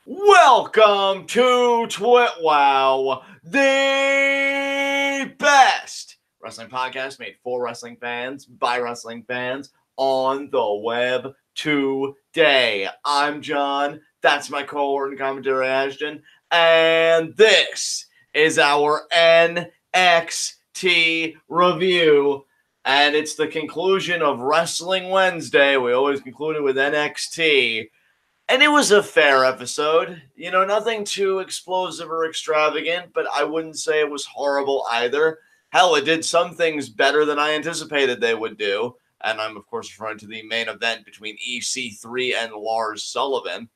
Welcome to TWitWoW, the best wrestling podcast made for wrestling fans, by wrestling fans, on the web today. I'm John, that's my cohort and commentary Ashton, and this is our NXT review. And it's the conclusion of Wrestling Wednesday. We always conclude it with NXT. And it was a fair episode. You know, nothing too explosive or extravagant, but I wouldn't say it was horrible either. Hell, it did some things better than I anticipated they would do. And I'm, of course, referring to the main event between EC3 and Lars Sullivan.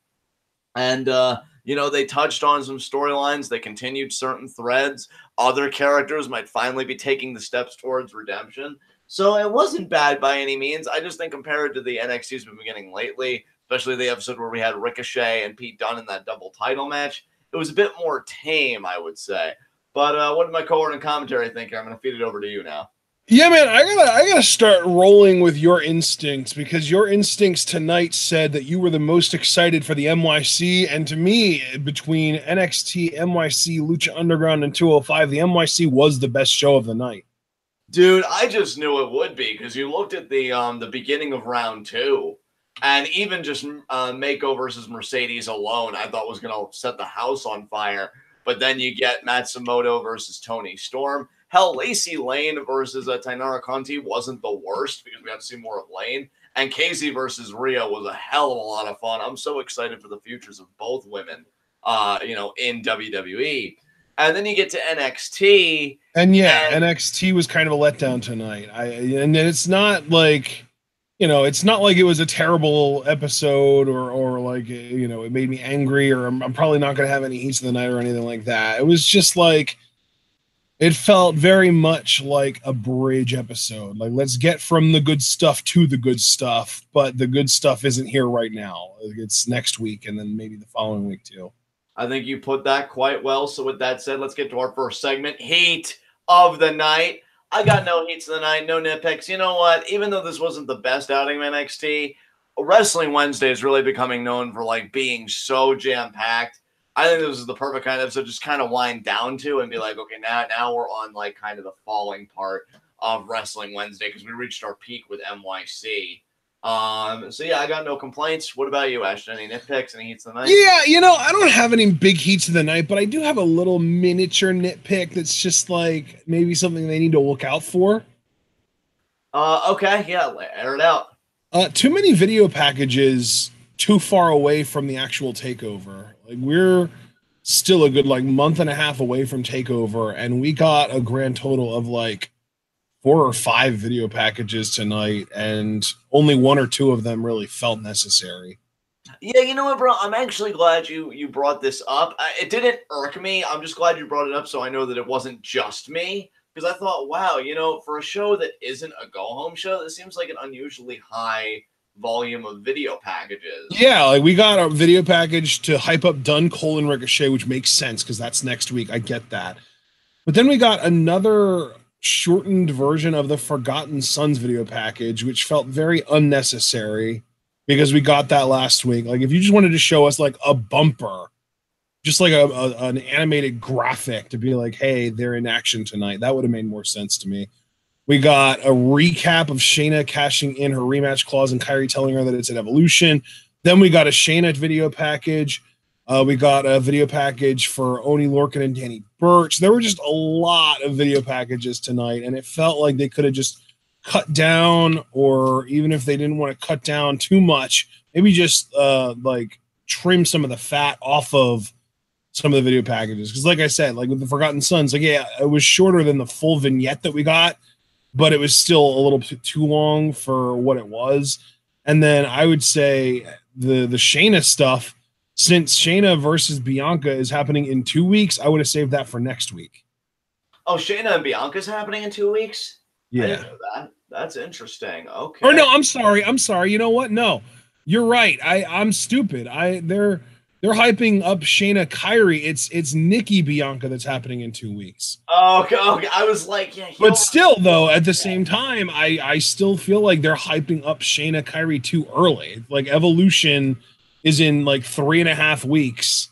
And, they touched on some storylines. They continued certain threads. Other characters might finally be taking the steps towards redemption. So it wasn't bad by any means. I just think compared to the NXT's been getting lately, especially the episode where we had Ricochet and Pete Dunne in that double title match, it was a bit more tame, I would say. But what did my cohort and commentary think? I'm going to feed it over to you now. Yeah, man, I gotta start rolling with your instincts, because your instincts tonight said that you were the most excited for the NYC, and to me, between NXT, NYC, Lucha Underground, and 205, the NYC was the best show of the night. Dude, I just knew it would be, because you looked at the beginning of round 2, and even just Mako versus Mercedes alone, I thought was going to set the house on fire. But then you get Matsumoto versus Tony Storm. Hell, Lacey Lane versus Tainara Conti wasn't the worst, because we got to see more of Lane. And Casey versus Rhea was a hell of a lot of fun. I'm so excited for the futures of both women, in WWE. And then you get to NXT. And NXT was kind of a letdown tonight. And it's not like, it's not like it was a terrible episode or like, it made me angry, or I'm probably not going to have any heats of the night or anything like that. It was just like, it felt very much like a bridge episode. Like, let's get from the good stuff to the good stuff, but the good stuff isn't here right now. It's next week, and then maybe the following week too. I think you put that quite well. So with that said, let's get to our first segment, Heat of the Night. I got no heats of the night, no nitpicks. You know what? Even though this wasn't the best outing of NXT, Wrestling Wednesday is really becoming known for like being so jam-packed. I think this is the perfect kind of episode just kind of wind down to and be like, okay, now we're on like kind of the falling part of Wrestling Wednesday, because we reached our peak with NYC. So yeah, I got no complaints. What about you, Ashton? Any nitpicks? Any heats of the night? Yeah, I don't have any big heats of the night, but I do have a little miniature nitpick that's just like maybe something they need to look out for. Okay, yeah, air it out. Too many video packages too far away from the actual takeover. Like, we're still a good month and a half away from takeover, and we got a grand total of 4 or 5 video packages tonight, and only 1 or 2 of them really felt necessary. Yeah, you know what, bro? I'm actually glad you brought this up. It didn't irk me. I'm just glad you brought it up so I know that it wasn't just me, because I thought, wow, for a show that isn't a go-home show, this seems like an unusually high volume of video packages. Yeah, we got a video package to hype up Dunn, Cole, and Ricochet, which makes sense because that's next week. I get that. But then we got another shortened version of the Forgotten Sons video package, which felt very unnecessary because we got that last week. Like, if you just wanted to show us a bumper, just like an animated graphic to be like, hey, they're in action tonight, that would have made more sense to me. We got a recap of Shayna cashing in her rematch clause and Kairi telling her that it's an Evolution. Then we got a Shayna video package. We got a video package for Oni Lorcan and Danny Burch. There were just a lot of video packages tonight, and it felt like they could have just cut down, or even if they didn't want to cut down too much, maybe just trim some of the fat off of some of the video packages. Because like I said, with the Forgotten Sons, it was shorter than the full vignette that we got, but it was still a little too long for what it was. And then I would say the Shayna stuff, since Shayna versus Bianca is happening in 2 weeks, I would have saved that for next week. Oh, Shayna and Bianca's happening in 2 weeks? Yeah. I didn't know that. That's interesting. Okay. Or no, I'm sorry. You know what? No, you're right. I'm stupid. They're hyping up Shayna Kairi. It's Nikki Bianca that's happening in 2 weeks. Okay. I was like, yeah. But still, though, at the same time, I still feel like they're hyping up Shayna Kairi too early. Evolution is in like 3.5 weeks.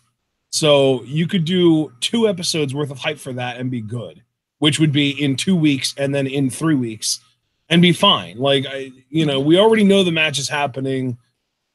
So you could do 2 episodes worth of hype for that and be good, which would be in 2 weeks and then in 3 weeks and be fine. Like, we already know the match is happening.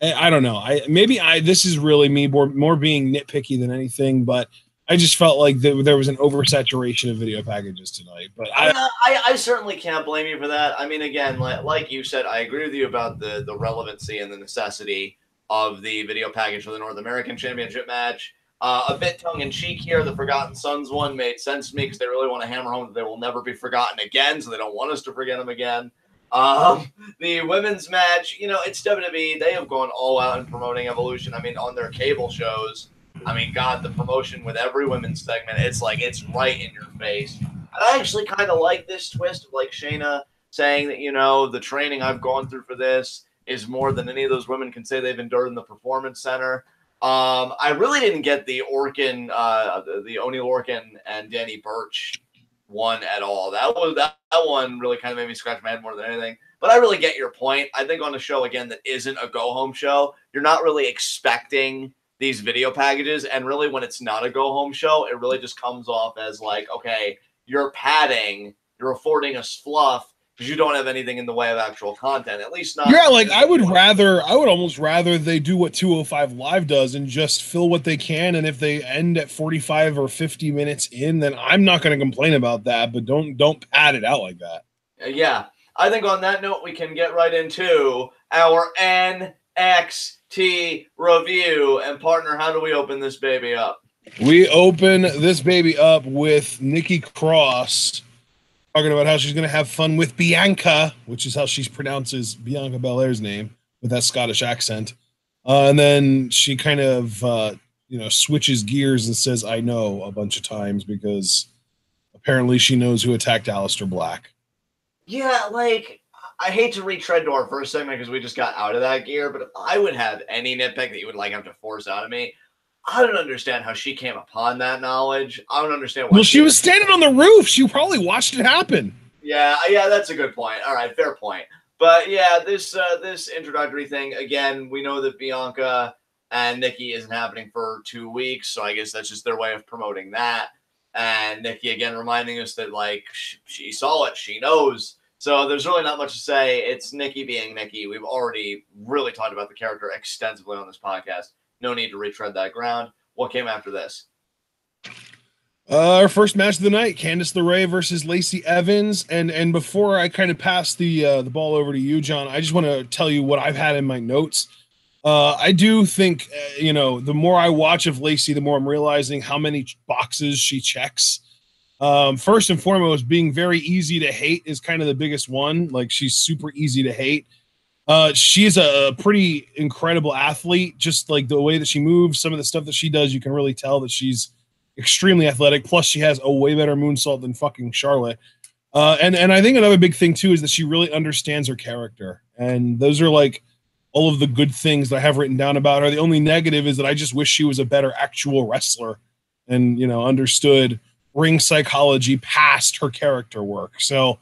I don't know. This is really me more being nitpicky than anything, but I just felt like there was an oversaturation of video packages tonight. But I certainly can't blame you for that. I mean, again, like you said, I agree with you about the relevancy and the necessity of the video package for the North American Championship match. A bit tongue-in-cheek here, the Forgotten Sons one made sense to me because they really want to hammer home that they will never be forgotten again, so they don't want us to forget them again. The women's match, it's WWE. They have gone all out in promoting Evolution. I mean, on their cable shows, I mean, God, the promotion with every women's segment, it's like it's right in your face. And I actually kind of like this twist of like Shayna saying that, the training I've gone through for this is more than any of those women can say they've endured in the Performance Center. I really didn't get the Orkin, the Oni Lorcan and Danny Burch one at all. That one really kind of made me scratch my head more than anything. But I really get your point. I think on a show, again, that isn't a go-home show, you're not really expecting these video packages. And really, when it's not a go-home show, it really just comes off as like, okay, you're padding, you're affording us fluff, because you don't have anything in the way of actual content, at least not. Yeah, like I would almost rather they do what 205 Live does and just fill what they can. And if they end at 45 or 50 minutes in, then I'm not going to complain about that. But don't pad it out like that. Yeah, I think on that note, we can get right into our NXT review. And partner, how do we open this baby up? We open this baby up with Nikki Cross talking about how she's going to have fun with Bianca, which is how she pronounces Bianca Belair's name with that Scottish accent. And then she kind of, switches gears and says, I know, a bunch of times because apparently she knows who attacked Aleister Black. Yeah, like, I hate to retread to our first segment because we just got out of that gear, but if I would have any nitpick that you would like have to force out of me, I don't understand how she came upon that knowledge. I don't understand why. Well, she was standing on the roof. She probably watched it happen. Yeah, that's a good point. All right, fair point. But yeah, this introductory thing, again, we know that Bianca and Nikki isn't happening for 2 weeks, so I guess that's just their way of promoting that. And Nikki, again, reminding us that, like, she saw it, she knows. So there's really not much to say. It's Nikki being Nikki. We've already really talked about the character extensively on this podcast. No need to retread that ground. What came after this? Our first match of the night, Candice LeRae versus Lacey Evans. And before I kind of pass the ball over to you, John, I just want to tell you what I've had in my notes. I do think, the more I watch of Lacey, the more I'm realizing how many boxes she checks. First and foremost, being very easy to hate is kind of the biggest one. Like, she's super easy to hate. She's a pretty incredible athlete. Just like the way that she moves, some of the stuff that she does, you can really tell that she's extremely athletic. Plus, she has a way better moonsault than fucking Charlotte. And I think another big thing too is that she really understands her character. And those are like all of the good things that I have written down about her. The only negative is that I just wish she was a better actual wrestler and, understood ring psychology past her character work. So,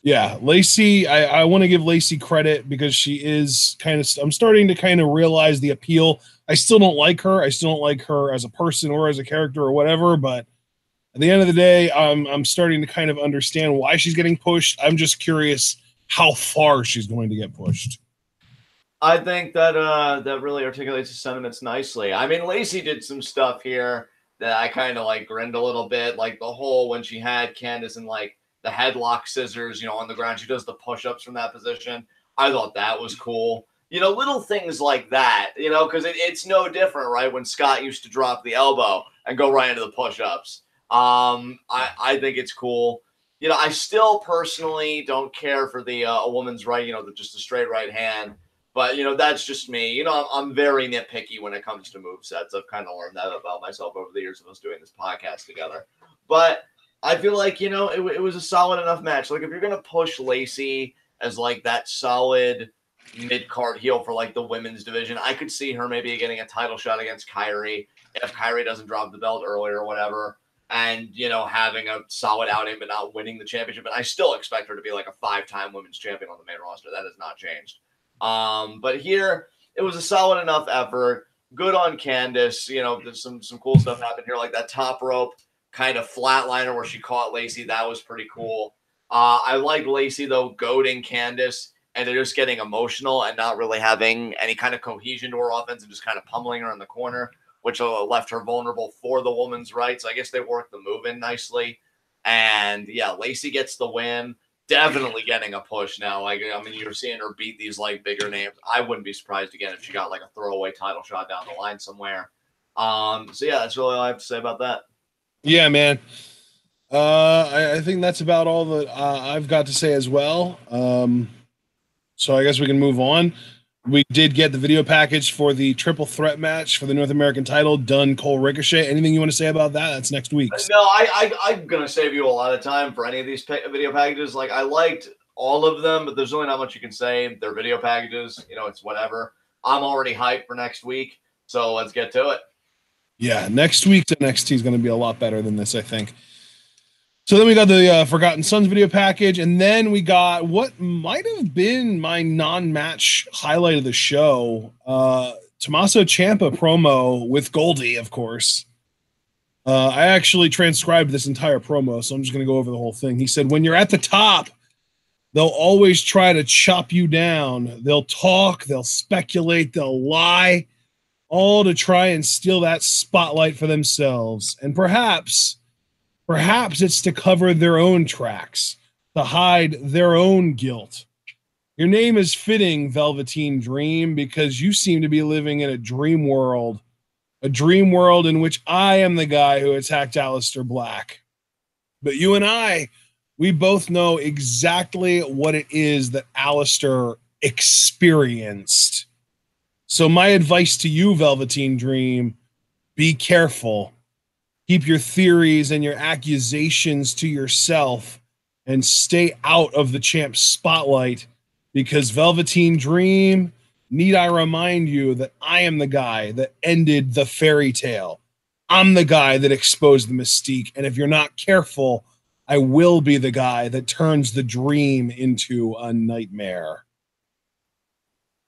yeah, Lacey, I want to give Lacey credit because she is I'm starting to kind of realize the appeal. I still don't like her. I still don't like her as a person or as a character or whatever, but at the end of the day, I'm starting to kind of understand why she's getting pushed. I'm just curious how far she's going to get pushed. I think that that really articulates the sentiments nicely. I mean, Lacey did some stuff here that I kind of like grinned a little bit, like the whole when she had Candice and like the headlock scissors, on the ground. She does the push-ups from that position. I thought that was cool. Little things like that, because it's no different, right? When Scott used to drop the elbow and go right into the push-ups. I think it's cool. I still personally don't care for the a woman's right, just a straight right hand. But, that's just me. I'm very nitpicky when it comes to movesets. I've kind of learned that about myself over the years of us doing this podcast together. But I feel like, it was a solid enough match. Like, if you're going to push Lacey as, like, that solid mid-card heel for, like, the women's division, I could see her maybe getting a title shot against Kyrie if Kyrie doesn't drop the belt early or whatever. And, having a solid outing but not winning the championship. And I still expect her to be, like, a 5-time women's champion on the main roster. That has not changed. But here, it was a solid enough effort. good on Candice. You know, there's some cool stuff happened here, like that top rope kind of flatliner where she caught Lacey. That was pretty cool. I like Lacey though goading Candice, and they're just getting emotional and not really having any kind of cohesion to her offense and just kind of pummeling her in the corner, which left her vulnerable for the woman's rights. I guess they worked the move in nicely. And yeah, Lacey gets the win. Definitely getting a push now. Like, I mean, you're seeing her beat these like bigger names. I wouldn't be surprised again if she got like a throwaway title shot down the line somewhere. So yeah, that's really all I have to say about that. Yeah, man. I think that's about all that I've got to say as well. So I guess we can move on. We did get the video package for the triple threat match for the North American title, Dunn, Cole, Ricochet. Anything you want to say about that? That's next week. No, I'm going to save you a lot of time for any of these video packages. Like, I liked all of them, but there's really not much you can say. They're video packages. You know, it's whatever. I'm already hyped for next week, so let's get to it. Yeah, next week's NXT is going to be a lot better than this, I think. So then we got the Forgotten Sons video package, and then we got what might have been my non-match highlight of the show, Tommaso Ciampa promo with Goldie, of course. I actually transcribed this entire promo, so I'm just going to go over the whole thing. He said, when you're at the top, they'll always try to chop you down. They'll talk, they'll speculate, they'll lie, all to try and steal that spotlight for themselves. And perhaps it's to cover their own tracks, to hide their own guilt. Your name is fitting, Velveteen Dream, because you seem to be living in a dream world in which I am the guy who attacked Aleister Black. But you and I, we both know exactly what it is that Aleister experienced. So my advice to you, Velveteen Dream, be careful. Keep your theories and your accusations to yourself and stay out of the champ's spotlight, because Velveteen Dream, need I remind you that I am the guy that ended the fairy tale. I'm the guy that exposed the mystique. And if you're not careful, I will be the guy that turns the dream into a nightmare.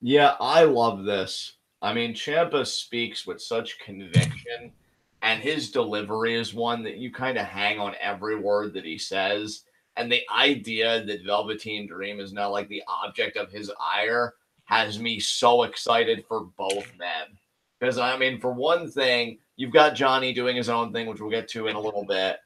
Yeah, I love this. I mean, Ciampa speaks with such conviction, and his delivery is one that you kind of hang on every word that he says. And the idea that Velveteen Dream is now like the object of his ire has me so excited for both men. Because, I mean, for one thing, you've got Johnny doing his own thing, which we'll get to in a little bit.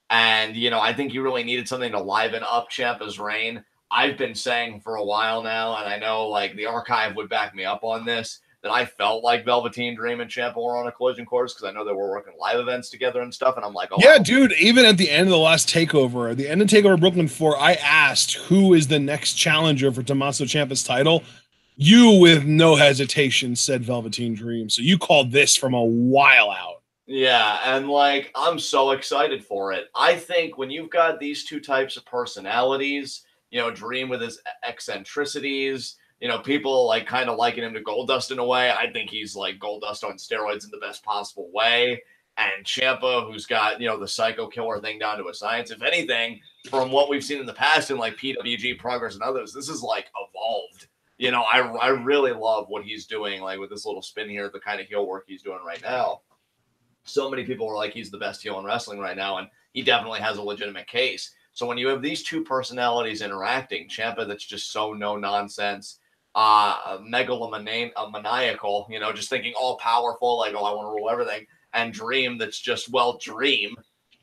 And, you know, I think you really needed something to liven up Ciampa's reign. I've been saying for a while now, and I know, like, the archive would back me up on this, that I felt like Velveteen Dream and Ciampa were on a collision course, because I know they were working live events together and stuff, and I'm like, oh, yeah, wow. Dude, even at the end of the last TakeOver, the end of TakeOver Brooklyn 4, I asked who is the next challenger for Tommaso Ciampa's title. You, with no hesitation, said Velveteen Dream. So you called this from a while out. Yeah, and like, I'm so excited for it. I think when you've got these two types of personalities, you know, Dream with his eccentricities, you know, people like kind of liking him to Goldust in a way. I think he's like Goldust on steroids in the best possible way. And Ciampa, who's got, you know, the psycho killer thing down to a science. If anything, from what we've seen in the past in like PWG, Progress, and others, this is like evolved. You know, I really love what he's doing, like with this little spin here, the kind of heel work he's doing right now. So many people are like, he's the best heel in wrestling right now, and he definitely has a legitimate case. So when you have these two personalities interacting, Ciampa that's just so no nonsense, megalomaniacal, you know, just thinking all powerful, like, oh, I want to rule everything, and Dream that's just, well, Dream.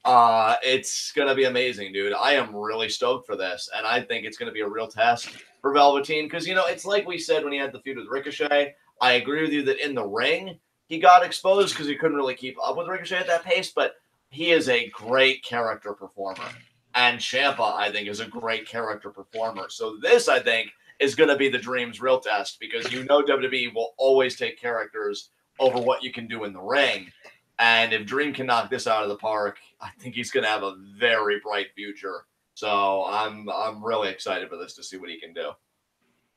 It's gonna be amazing, dude. I am really stoked for this, and I think it's gonna be a real test for Velveteen, because, you know, it's like we said when he had the feud with Ricochet. I agree with you that in the ring he got exposed because he couldn't really keep up with Ricochet at that pace, but he is a great character performer, and Ciampa, I think, is a great character performer. So this, I think, is going to be the Dream's real test, because you know WWE will always take characters over what you can do in the ring. And if Dream can knock this out of the park, I think he's going to have a very bright future. So I'm really excited for this to see what he can do.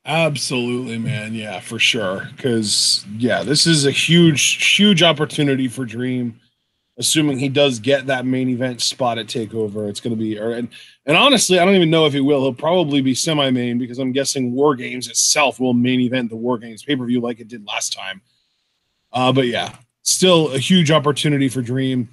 Absolutely, man. Yeah, for sure. Because, yeah, this is a huge opportunity for Dream. Assuming he does get that main event spot at TakeOver, it's going to be, and honestly, I don't even know if he will. He'll probably be semi-main, because I'm guessing War Games itself will main event the War Games pay-per-view like it did last time. But yeah, still a huge opportunity for Dream.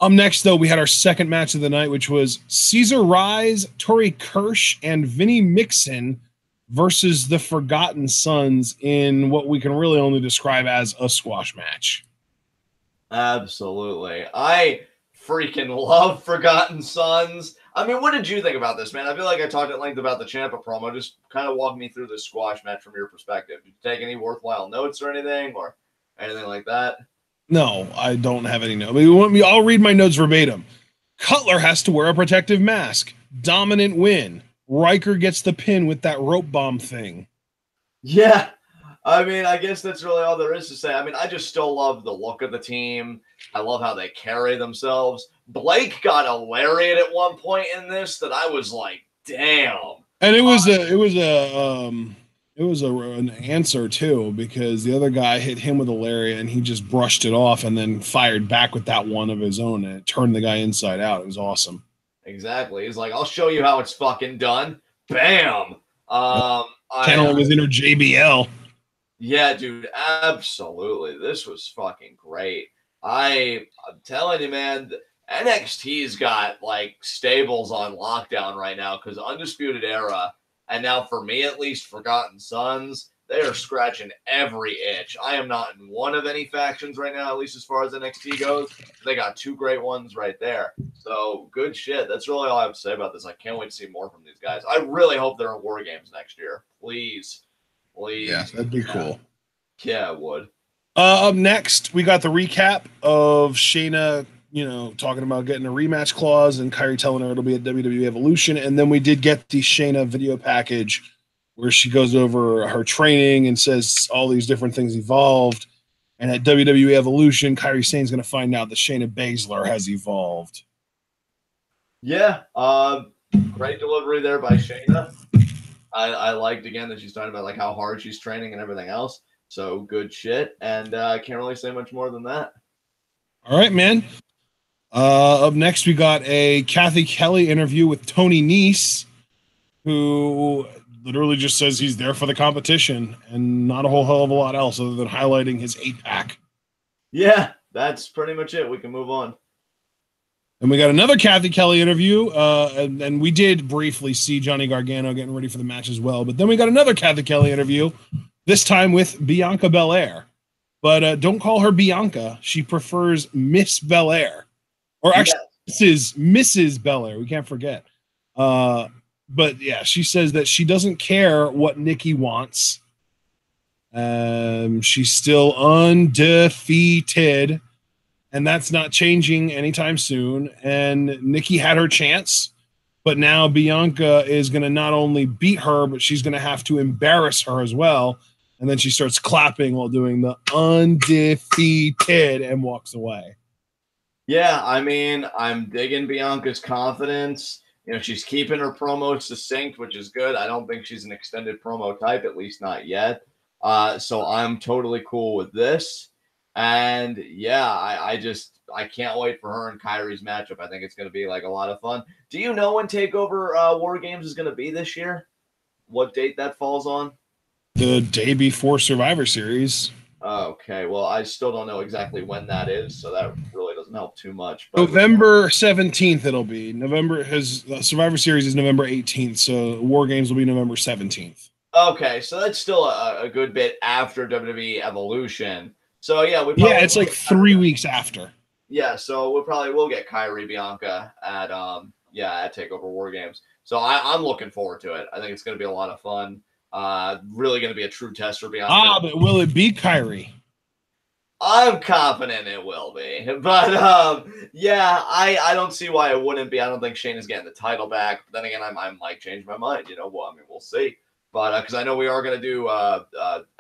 Next, though, we had our second match of the night, which was Caesar Rise, Tori Kirsch, and Vinnie Mixon versus the Forgotten Sons in what we can really only describe as a squash match. Absolutely. I freaking love Forgotten Sons. I mean, what did you think about this, man? I feel like I talked at length about the Ciampa promo. Just kind of walk me through the squash match from your perspective. Did you take any worthwhile notes or anything like that? No, I don't have any notes. I'll read my notes verbatim. Cutler has to wear a protective mask. Dominant win. Riker gets the pin with that rope bomb thing. Yeah. I mean, I guess that's really all there is to say. I mean, I just still love the look of the team. I love how they carry themselves. Blake got a lariat at one point in this that I was like, damn. And it was an answer too, because the other guy hit him with a lariat and he just brushed it off and then fired back with that one of his own, and it turned the guy inside out. It was awesome. Exactly. He's like, I'll show you how it's fucking done. Bam. Channeling his inner JBL. Yeah, dude, absolutely. This was fucking great. I'm telling you, man, NXT's got like stables on lockdown right now because Undisputed Era, and now for me at least, Forgotten Sons, they are scratching every itch. I am not in one of any factions right now, at least as far as NXT goes. They got two great ones right there. So good shit. That's really all I have to say about this. I can't wait to see more from these guys. I really hope they're in War Games next year. Please. Yeah, that'd be cool. Yeah, it would. Up next, we got the recap of Shayna, talking about getting a rematch clause and Kyrie telling her it'll be at WWE Evolution. And then we did get the Shayna video package where she goes over her training and says all these different things evolved. And at WWE Evolution, Kyrie Sane's going to find out that Shayna Baszler has evolved. Yeah, great delivery there by Shayna. I liked, again, that she's talking about like how hard she's training and everything else. So good shit. And I can't really say much more than that. All right, man. Up next, we got a Kathy Kelly interview with Tony Nese, who literally just says he's there for the competition and not a whole hell of a lot else other than highlighting his 8-pack. Yeah, that's pretty much it. We can move on. And we got another Kathy Kelly interview, and we did briefly see Johnny Gargano getting ready for the match as well. But then we got another Kathy Kelly interview, this time with Bianca Belair. But don't call her Bianca. She prefers Miss Belair. Or actually, Mrs. Belair. We can't forget. But yeah, she says that she doesn't care what Nikki wants. She's still undefeated. And that's not changing anytime soon. And Nikki had her chance, but now Bianca is going to not only beat her, but she's going to have to embarrass her as well. And then she starts clapping while doing the undefeated and walks away. Yeah, I mean, I'm digging Bianca's confidence. She's keeping her promos succinct, which is good. I don't think she's an extended promo type, at least not yet. So I'm totally cool with this. And yeah, I can't wait for her and Kyrie's matchup. I think it's going to be like a lot of fun. Do you know when TakeOver War Games is going to be this year? What date that falls on? The day before Survivor Series. Okay, well, I still don't know exactly when that is, so that really doesn't help too much. But November 17th it'll be. Survivor Series is November 18th, so War Games will be November 17th. Okay, so that's still a good bit after WWE Evolution. So yeah, it's like 3 weeks after. Yeah, so we'll get Kyrie Bianca at TakeOver War Games. So I'm looking forward to it. I think it's going to be a lot of fun. Really going to be a true test for Bianca. But will it be Kyrie? I'm confident it will be, but I don't see why it wouldn't be. I don't think Shayna's getting the title back. But then again, I might change my mind. We'll see. But because I know we are going to do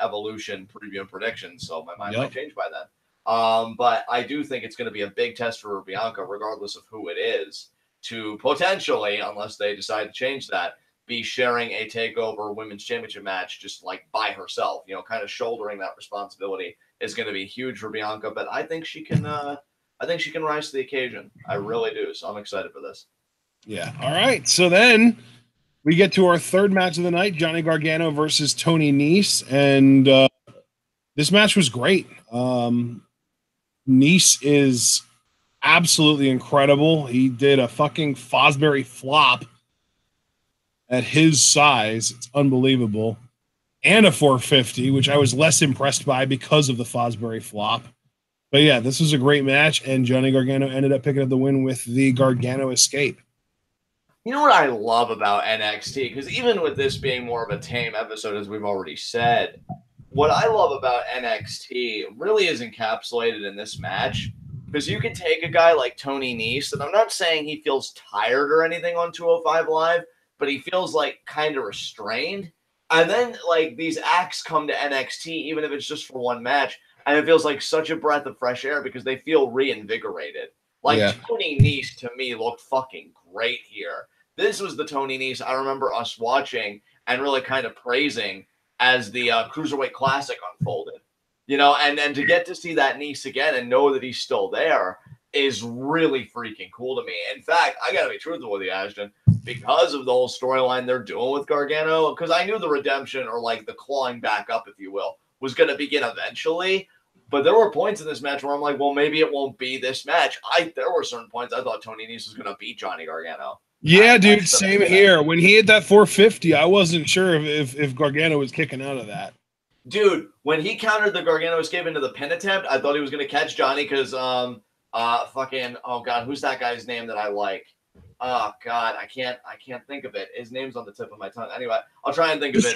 Evolution preview and predictions, so my mind might change by then. But I do think it's going to be a big test for Bianca, regardless of who it is, to potentially, unless they decide to change that, be sharing a TakeOver Women's Championship match just like by herself. Kind of shouldering that responsibility is going to be huge for Bianca. But I think she can. I think she can rise to the occasion. I really do. So I'm excited for this. Yeah. All right. So then we get to our third match of the night, Johnny Gargano versus Tony Nese. And This match was great. Nice is absolutely incredible. He did a fucking Fosbury flop at his size. It's unbelievable. And a 450, which I was less impressed by because of the Fosbury flop. But yeah, this was a great match, and Johnny Gargano ended up picking up the win with the Gargano escape. You know what I love about NXT? Because even with this being more of a tame episode, as we've already said, what I love about NXT really is encapsulated in this match. Because you can take a guy like Tony Nese, and I'm not saying he feels tired or anything on 205 Live, but he feels like kind of restrained. And then like these acts come to NXT, even if it's just for one match, and it feels like such a breath of fresh air because they feel reinvigorated. Like Tony Nese to me looked fucking great here. This was the Tony Nese I remember us watching and really kind of praising as the Cruiserweight Classic unfolded. You know, and to get to see that Nese again and know that he's still there is really freaking cool to me. In fact, I got to be truthful with you, Ashton, because of the whole storyline they're doing with Gargano, because I knew the redemption, or like the clawing back up, if you will, was going to begin eventually. But there were points in this match where I'm like, well, maybe it won't be this match. There were certain points I thought Tony Nese was going to beat Johnny Gargano. Yeah, dude, same here. When he hit that 450, I wasn't sure if Gargano was kicking out of that. Dude, when he countered the Gargano escape into the pin attempt, I thought he was going to catch Johnny because fucking, oh God, who's that guy's name that I like? Oh God, I can't think of it. His name's on the tip of my tongue. Anyway, I'll try and think of it.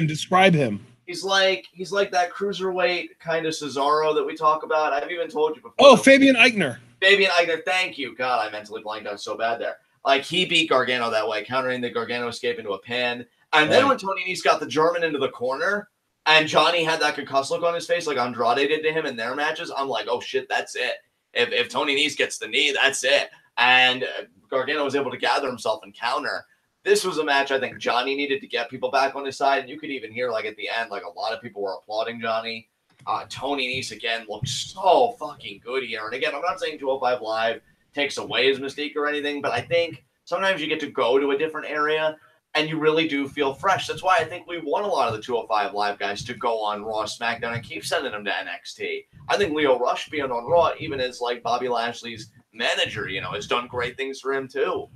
Describe him. He's like that cruiserweight kind of Cesaro that we talk about. I've even told you before. Oh, Fabian Eichner. Fabian Eichner, thank you. God, I mentally blanked out so bad there. Like, he beat Gargano that way, countering the Gargano escape into a pin. And then when Tony Nese got the German into the corner, and Johnny had that concussed look on his face like Andrade did to him in their matches, I'm like, oh shit, that's it. If Tony Nese gets the knee, that's it. And Gargano was able to gather himself and counter. This was a match I think Johnny needed to get people back on his side. And you could even hear, like, at the end, like, a lot of people were applauding Johnny. Tony Nese, again, looked so fucking good here. And again, I'm not saying 205 Live takes away his mystique or anything, but I think sometimes you get to go to a different area and you really do feel fresh. That's why I think we want a lot of the 205 Live guys to go on Raw, SmackDown, and keep sending them to NXT. I think Lio Rush being on Raw, even as like Bobby Lashley's manager, you know, has done great things for him too.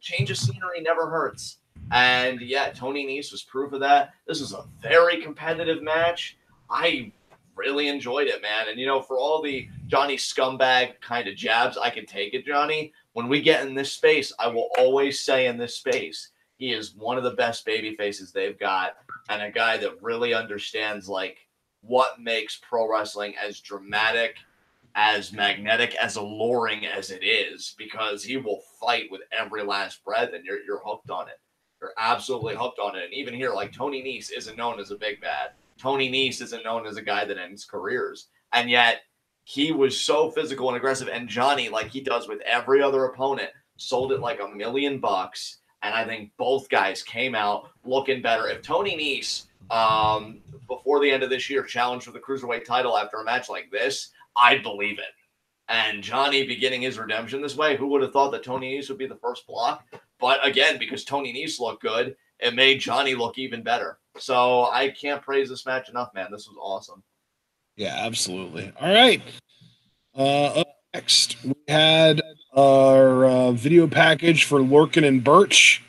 Change of scenery never hurts. And yeah, Tony Nese was proof of that. This was a very competitive match. I really enjoyed it, man. And, you know, for all the Johnny scumbag kind of jabs, I can take it, Johnny. When we get in this space, I will always say in this space, he is one of the best baby faces they've got, and a guy that really understands, like, what makes pro wrestling as dramatic, as magnetic, as alluring as it is, because he will fight with every last breath, and you're hooked on it. You're absolutely hooked on it. And even here, like, Tony Nese isn't known as a big bad. Tony Nese isn't known as a guy that ends careers. And yet he was so physical and aggressive. And Johnny, like he does with every other opponent, sold it like $1 million. And I think both guys came out looking better. If Tony Nese, before the end of this year, challenged for the Cruiserweight title after a match like this, I'd believe it. And Johnny beginning his redemption this way, who would have thought that Tony Nese would be the first block? But again, because Tony Nese looked good, it made Johnny look even better. So I can't praise this match enough, man. This was awesome. Yeah, absolutely. All right. Up next, we had our video package for Lorcan and Birch.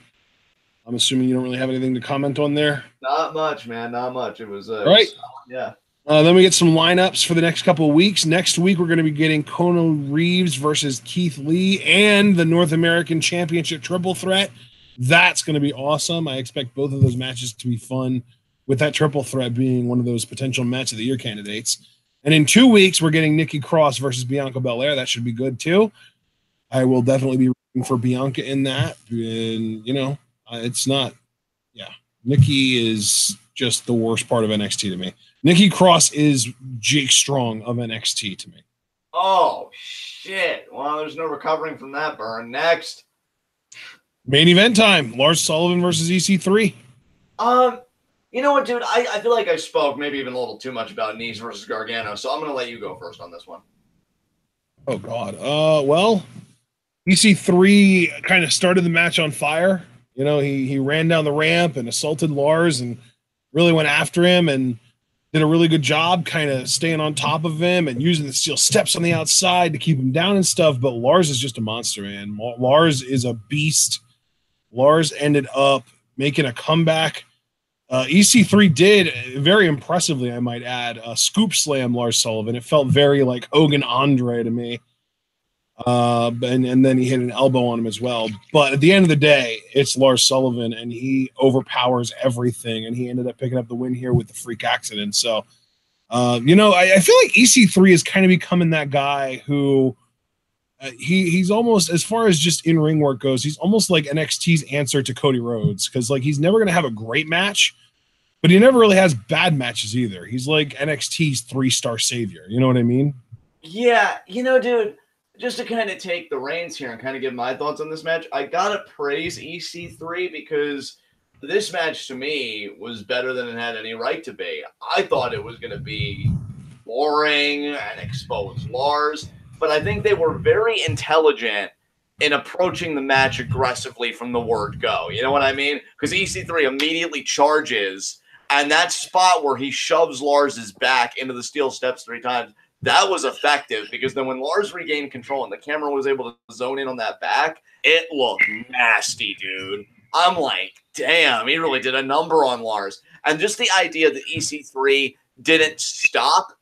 I'm assuming you don't really have anything to comment on there. Not much, man. Not much. It was all right. Yeah. Then we get some lineups for the next couple of weeks. Next week, we're going to be getting Kona Reeves versus Keith Lee and the North American Championship Triple Threat. That's going to be awesome. I expect both of those matches to be fun, with that triple threat being one of those potential match of the year candidates. And in 2 weeks, we're getting Nikki Cross versus Bianca Belair. That should be good too. I will definitely be rooting for Bianca in that. And, you know, it's not, yeah. Nikki is just the worst part of NXT to me. Nikki Cross is Jake Strong of NXT to me. Oh, shit. Well, there's no recovering from that burn. Next. Main event time. Lars Sullivan versus EC3. You know what, dude? I feel like I spoke maybe even a little too much about Nese versus Gargano, so I'm going to let you go first on this one. Oh, God. Well, EC3 kind of started the match on fire. You know, he ran down the ramp and assaulted Lars and really went after him. And did a really good job kind of staying on top of him and using the steel steps on the outside to keep him down and stuff. But Lars is just a monster, man. Lars is a beast. Lars ended up making a comeback. EC3 did very impressively, I might add, scoop slam Lars Sullivan. It felt very like Hogan Andre to me. And then he hit an elbow on him as well. But at the end of the day, it's Lars Sullivan, and he overpowers everything. And he ended up picking up the win here with the freak accident. So, I feel like EC3 is kind of becoming that guy who he's almost, as far as just in ring work goes, he's almost like NXT's answer to Cody Rhodes, because like he's never going to have a great match, but he never really has bad matches either. He's like NXT's 3-star savior. You know what I mean? Yeah, dude. Just to kind of take the reins here and kind of give my thoughts on this match, I gotta praise EC3 because this match to me was better than it had any right to be. I thought it was going to be boring and expose Lars, but I think they were very intelligent in approaching the match aggressively from the word go. You know what I mean? Because EC3 immediately charges, and that spot where he shoves Lars's back into the steel steps 3 times, that was effective, because then when Lars regained control and the camera was able to zone in on that back, it looked nasty, dude. I'm like, damn, he really did a number on Lars. And just the idea that EC3 didn't stop.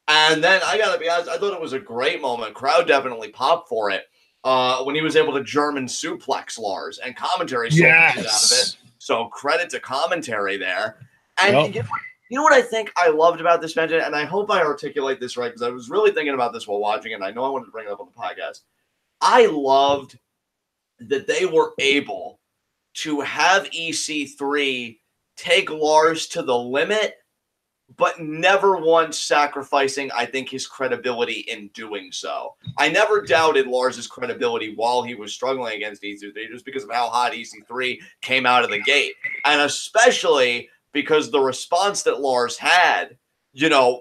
And then I got to be honest, I thought it was a great moment. Crowd definitely popped for it when he was able to German suplex Lars, and commentary sold out of it. So credit to commentary there. And you know what I think I loved about this match, and I hope I articulate this right, because I was really thinking about this while watching it, and I know I wanted to bring it up on the podcast. I loved that they were able to have EC3 take Lars to the limit, but never once sacrificing, I think, his credibility in doing so. I never doubted Lars's credibility while he was struggling against EC3, just because of how hot EC3 came out of the gate. And especially because the response that Lars had,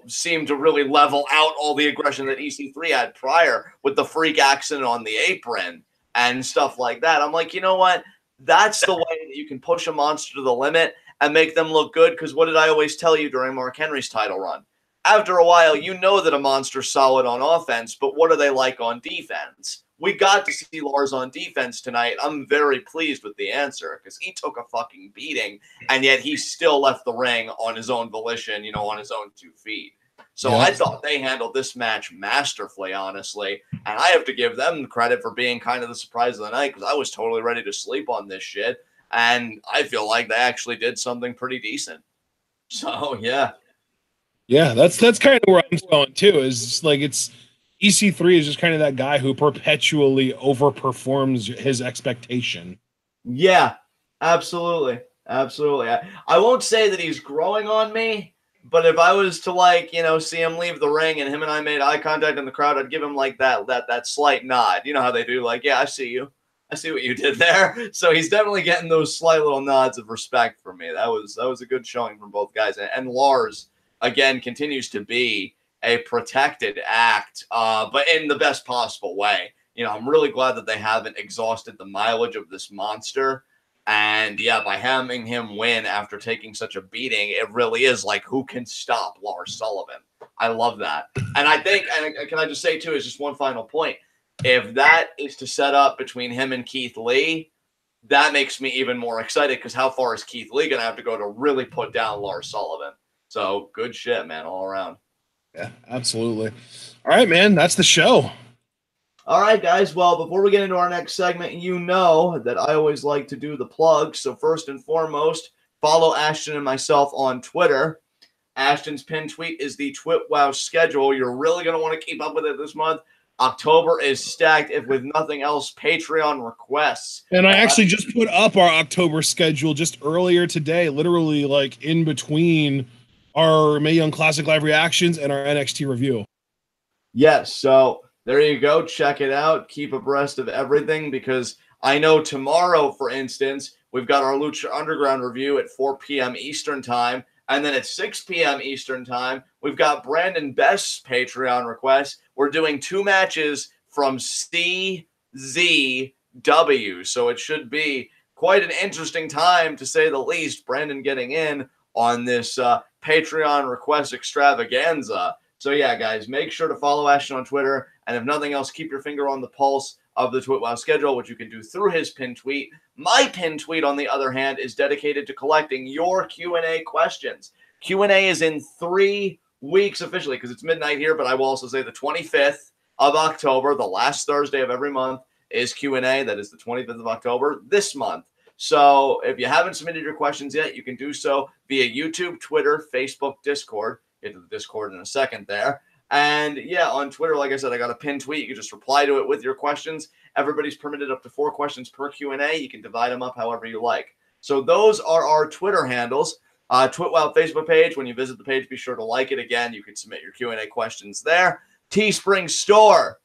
seemed to really level out all the aggression that EC3 had prior with the freak accident on the apron and stuff like that. I'm like, you know what? That's the way that you can push a monster to the limit and make them look good, because what did I always tell you during Mark Henry's title run? After a while, you know that a monster's solid on offense, but what are they like on defense? We got to see Lars on defense tonight. I'm very pleased with the answer, because he took a fucking beating, and yet he still left the ring on his own volition, on his own 2 feet. So I thought they handled this match masterfully, honestly, and I have to give them credit for being kind of the surprise of the night, because I was totally ready to sleep on this shit, and I feel like they actually did something pretty decent. So, yeah. Yeah, that's kind of where I'm going, too, is like it's EC3 is just kind of that guy who perpetually overperforms his expectation. Yeah, absolutely. Absolutely. I won't say that he's growing on me, but if I was to see him leave the ring and him and I made eye contact in the crowd, I'd give him like that slight nod. You know how they do, like, yeah, I see you. I see what you did there. So he's definitely getting those slight little nods of respect from me. That was a good showing from both guys. And Lars, again, continues to be a protected act, but in the best possible way. I'm really glad that they haven't exhausted the mileage of this monster. And yeah, by having him win after taking such a beating, it really is like, who can stop Lars Sullivan? I love that. And I think, and can I just say too, is just one final point. If that is to set up between him and Keith Lee, that makes me even more excited, because how far is Keith Lee going to have to go to really put down Lars Sullivan? So good shit, man, all around. Yeah, absolutely. All right, man, that's the show. All right, guys. Well, before we get into our next segment, you know that I always like to do the plugs. So first and foremost, follow Ashton and myself on Twitter. Ashton's pinned tweet is the TWitWoW schedule. You're really going to want to keep up with it this month. October is stacked, if with nothing else, Patreon requests. And I actually just put up our October schedule just earlier today, literally like in between our Mae Young Classic live reactions and our NXT review. Yes, so there you go. Check it out. Keep abreast of everything, because I know tomorrow, for instance, we've got our Lucha Underground review at 4 p.m. Eastern Time. And then at 6 p.m. Eastern Time, we've got Brandon Best's Patreon request. We're doing 2 matches from CZW. So it should be quite an interesting time, to say the least. Brandon getting in on this Patreon request extravaganza. So yeah, guys, make sure to follow Ashton on Twitter, and if nothing else, keep your finger on the pulse of the TWitWoW schedule, which you can do through his pinned tweet. My pinned tweet, on the other hand, is dedicated to collecting your Q&A questions. Q&A is in 3 weeks officially, because it's midnight here, but I will also say the 25th of October, the last Thursday of every month, is Q&A. That is the 25th of October this month. So if you haven't submitted your questions yet, you can do so via YouTube, Twitter, Facebook, Discord. Get to the Discord in a second there. And yeah, on Twitter, like I said, I got a pinned tweet. You can just reply to it with your questions. Everybody's permitted up to 4 questions per Q&A. You can divide them up however you like. So those are our Twitter handles. TwitWoW Facebook page. When you visit the page, be sure to like it. Again, you can submit your Q&A questions there. Teespring store.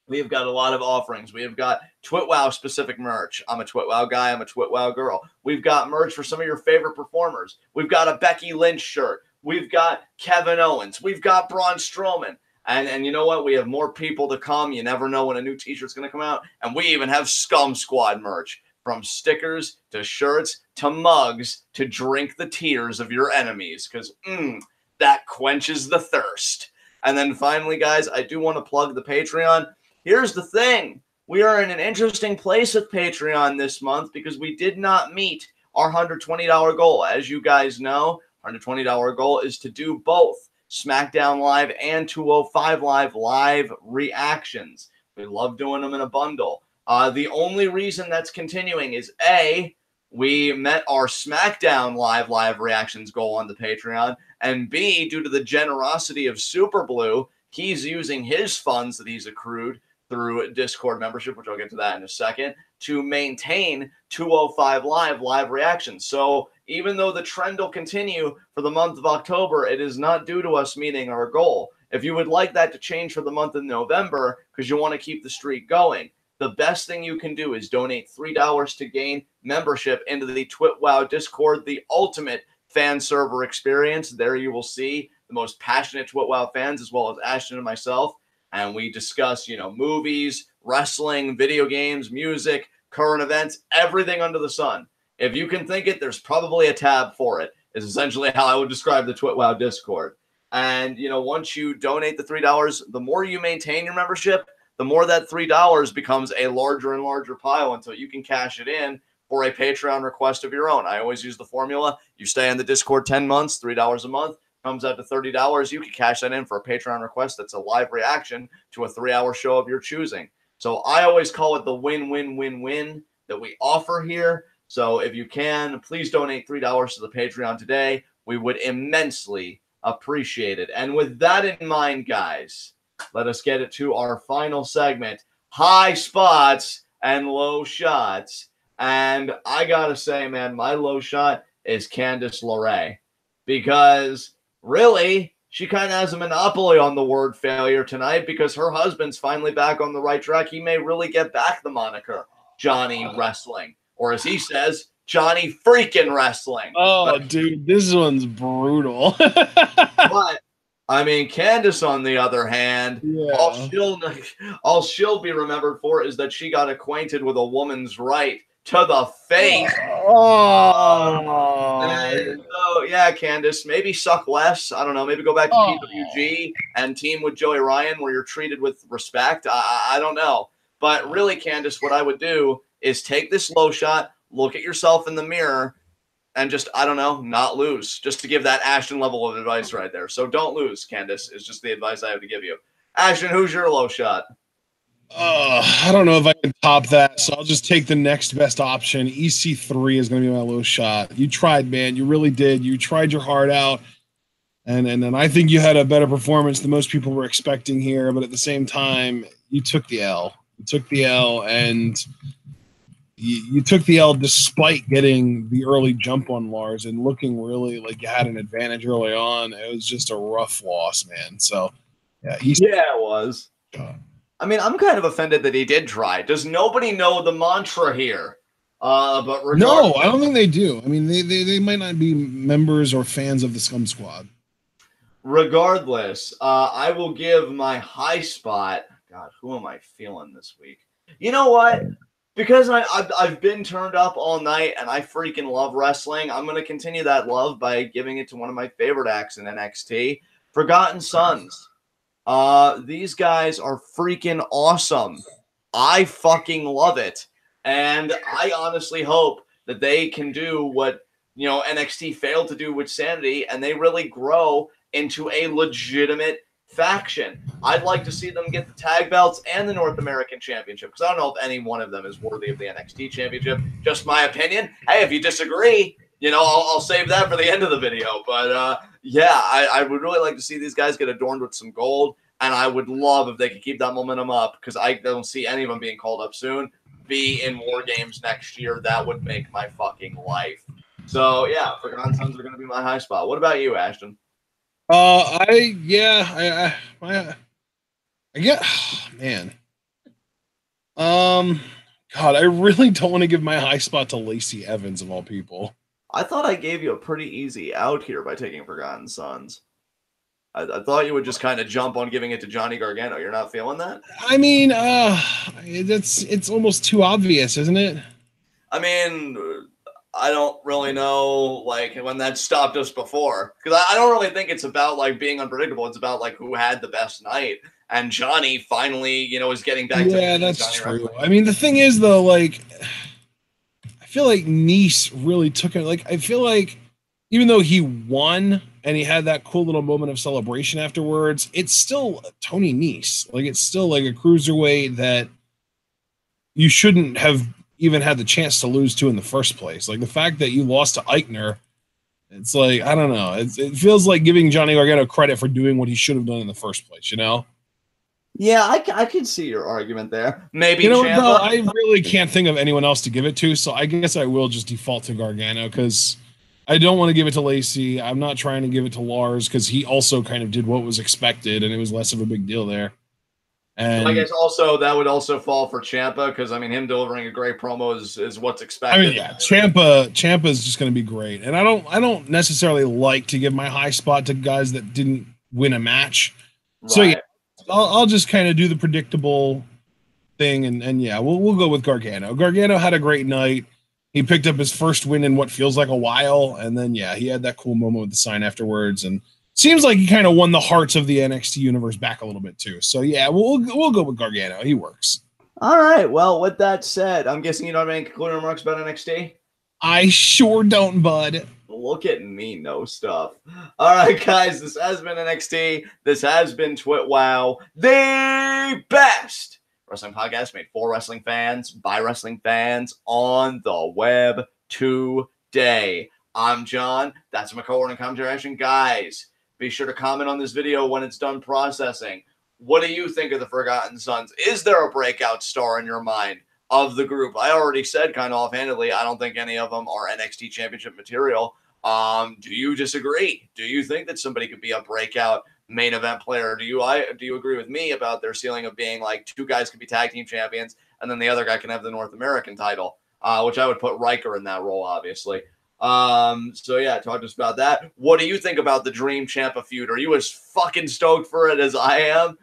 We have got a lot of offerings. We have got TwitWoW specific merch. I'm a TwitWoW guy. I'm a TwitWoW girl. We've got merch for some of your favorite performers. We've got a Becky Lynch shirt. We've got Kevin Owens. We've got Braun Strowman. And you know what? We have more people to come. You never know when a new t-shirt's going to come out. And we even have Scum Squad merch. From stickers to shirts to mugs to drink the tears of your enemies. Because that quenches the thirst. And then finally, guys, I do want to plug the Patreon. Here's the thing. We are in an interesting place with Patreon this month because we did not meet our $120 goal. As you guys know, $120 goal is to do both SmackDown Live and 205 live reactions. We love doing them in a bundle. The only reason that's continuing is A, we met our SmackDown live reactions goal on the Patreon, and B, due to the generosity of Super Blue, he's using his funds that he's accrued through Discord membership, which I'll get to that in a second, to maintain 205 live reactions. So even though the trend will continue for the month of October, it is not due to us meeting our goal. If you would like that to change for the month of November because you want to keep the streak going, the best thing you can do is donate $3 to gain membership into the TwitWoW Discord, the ultimate fan server experience. There you will see the most passionate TwitWoW fans, as well as Ashton and myself. And we discuss, movies, wrestling, video games, music, current events, everything under the sun. If you can think it, there's probably a tab for it, is essentially how I would describe the TwitWoW Discord. And, once you donate the $3, the more you maintain your membership, the more that $3 becomes a larger and larger pile until you can cash it in for a Patreon request of your own. I always use the formula. You stay in the Discord 10 months, $3 a month, comes out to $30. You can cash that in for a Patreon request that's a live reaction to a 3-hour show of your choosing. So I always call it the win-win-win-win that we offer here. So if you can, please donate $3 to the Patreon today. We would immensely appreciate it. And with that in mind, guys, let us get it to our final segment, high spots and low shots. And I got to say, man, my low shot is Candice LeRae. Because really, she kind of has a monopoly on the word failure tonight because her husband's finally back on the right track. He may really get back the moniker Johnny Wrestling. Or as he says, Johnny freaking Wrestling. Oh, dude, this one's brutal. But Candice, on the other hand, all she'll be remembered for is that she got acquainted with a woman's right to the face. So, yeah, Candice, maybe suck less. I don't know. Maybe go back to PWG and team with Joey Ryan where you're treated with respect. I don't know. But really, Candice, what I would do is take this low shot, look at yourself in the mirror, and just, I don't know, not lose. Just to give that Ashton level of advice right there. So don't lose, Candice, is just the advice I have to give you. Ashton, who's your low shot? I don't know if I can top that, so I'll just take the next best option. EC3 is going to be my low shot. You tried, man. You really did. You tried your heart out. And I think you had a better performance than most people were expecting here. But at the same time, you took the L. You took the L, and you took the L despite getting the early jump on Lars and looking really like you had an advantage early on. It was just a rough loss, man. So, yeah. It was. I'm kind of offended that he did try. Does nobody know the mantra here? But no, I don't think they do. They might not be members or fans of the Scum Squad. Regardless, I will give my high spot. God, who am I feeling this week? You know what? Because I've been turned up all night and I freaking love wrestling. I'm going to continue that love by giving it to one of my favorite acts in NXT, Forgotten Sons. These guys are freaking awesome. I fucking love it. And I honestly hope that they can do what, NXT failed to do with Sanity, and they really grow into a legitimate faction. I'd like to see them get the tag belts and the North American Championship, because I don't know if any one of them is worthy of the NXT Championship. Just my opinion. Hey, if you disagree, I'll save that for the end of the video. But yeah, I would really like to see these guys get adorned with some gold, and I would love if they could keep that momentum up, because I don't see any of them being called up soon. Be in War Games next year. That would make my fucking life. So yeah, Forgotten Sons are going to be my high spot. What about you, Ashton? I get, man. God, I really don't want to give my high spot to Lacey Evans of all people. I thought I gave you a pretty easy out here by taking Forgotten Sons. I thought you would just kind of jump on giving it to Johnny Gargano. You're not feeling that? I mean, it's almost too obvious, isn't it? I mean, I don't really know, like, when that stopped us before. Because I don't really think it's about, like, being unpredictable. It's about, like, who had the best night. And Johnny finally, is getting back to... Yeah, that's true. I mean, the thing is, though, like, I feel like Nice really took it. Like, I feel like even though he won and he had that cool little moment of celebration afterwards, it's still Tony Nice. Like, it's still like a cruiserweight that you shouldn't have even had the chance to lose to in the first place. Like, the fact that you lost to Eichner, it's like, I don't know. It feels like giving Johnny Gargano credit for doing what he should have done in the first place, Yeah, I can see your argument there. Maybe Ciampa. Though, I really can't think of anyone else to give it to, so I guess I will just default to Gargano, because I don't want to give it to Lacey. I'm not trying to give it to Lars, because he also kind of did what was expected, and it was less of a big deal there. And I guess also that would also fall for Ciampa, because I mean, him delivering a great promo is what's expected. I mean, yeah, Ciampa is just going to be great, and I don't necessarily like to give my high spot to guys that didn't win a match. Right. So yeah, I'll just kind of do the predictable thing, and yeah, we'll go with Gargano. Gargano had a great night. He picked up his first win in what feels like a while, and then yeah, he had that cool moment with the sign afterwards, and seems like he kind of won the hearts of the NXT universe back a little bit too. So yeah, we'll go with Gargano. He works. All right. Well, with that said, I'm guessing you don't have any concluding remarks about NXT? I sure don't, bud. Look at me, no stuff. All right, guys, this has been NXT. This has been TWitWoW, the best wrestling podcast made for wrestling fans, by wrestling fans, on the web today. I'm John. That's my co-owner and commentary action. Guys, be sure to comment on this video when it's done processing. What do you think of the Forgotten Sons? Is there a breakout star in your mind of the group? I already said kind of offhandedly, I don't think any of them are NXT Championship material. Do you disagree? Do you think that somebody could be a breakout main event player? Do you agree with me about their ceiling of being like two guys could be tag team champions and then the other guy can have the North American title, which I would put Riker in that role, obviously. So yeah, talk to us about that. What do you think about the Dream Ciampa feud? Are you as fucking stoked for it as I am?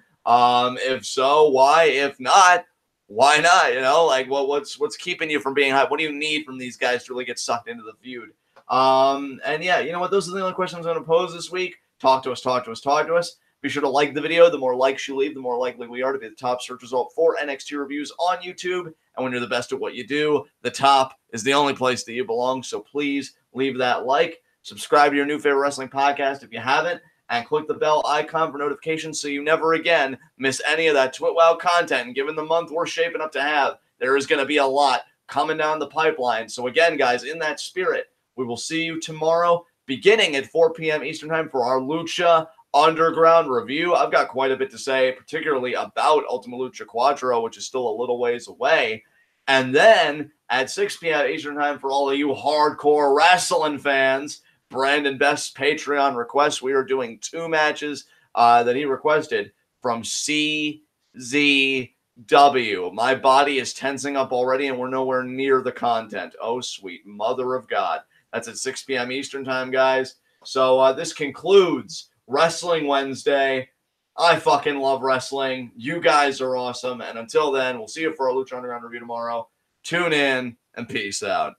If so, why? If not, why not? Like what's keeping you from being hyped? What do you need from these guys to really get sucked into the feud? And yeah, you know what? Those are the only questions I'm going to pose this week. Talk to us. Be sure to like the video. The more likes you leave, the more likely we are to be the top search result for NXT reviews on YouTube. And when you're the best at what you do, the top is the only place that you belong. So please leave that like, subscribe to your new favorite wrestling podcast if you haven't, and click the bell icon for notifications so you never again miss any of that TWitWoW content. And given the month we're shaping up to have, there is going to be a lot coming down the pipeline. So again, guys, in that spirit, we will see you tomorrow beginning at 4 p.m. Eastern Time for our Lucha Underground review. I've got quite a bit to say, particularly about Ultima Lucha Quattro, which is still a little ways away. And then at 6 p.m. Eastern Time for all of you hardcore wrestling fans, Brandon Best's Patreon request, we are doing 2 matches that he requested from CZW. My body is tensing up already, and we're nowhere near the content. Oh, sweet mother of God. That's at 6 p.m. Eastern Time, guys. So this concludes Wrestling Wednesday. I fucking love wrestling. You guys are awesome. And until then, we'll see you for our Lucha Underground review tomorrow. Tune in and peace out.